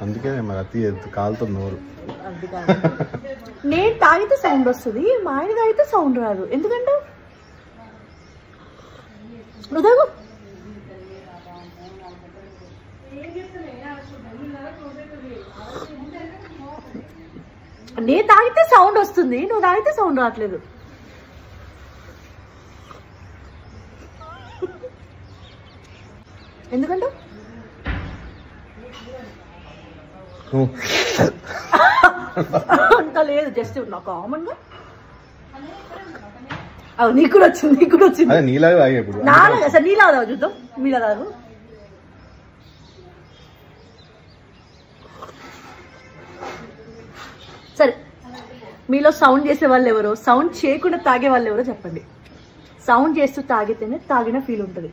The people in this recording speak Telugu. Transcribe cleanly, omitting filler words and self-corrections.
అందుకే మరి అతి కాలుతో నోరు. నేను తాగితే సౌండ్ వస్తుంది, మా ఆయన తాగితే సౌండ్ రాదు. ఎందుకంటే నేను తాగితే సౌండ్ వస్తుంది, నువ్వు తాగితే సౌండ్ రావట్లేదు. ఎందుకంటే అంత లేదు, జస్ట్ నా కామన్ గా. అది నీకు కూడా వచ్చింది, నీకు కూడా వచ్చింది. నాలాగా సార్, నీలాగా చూద్దాం. మీలా కాదు. సరే, మీలో సౌండ్ చేసే వాళ్ళు ఎవరో, సౌండ్ చేయకుండా తాగే వాళ్ళు ఎవరో చెప్పండి. సౌండ్ చేస్తూ తాగితేనే తాగిన ఫీల్ ఉంటుంది.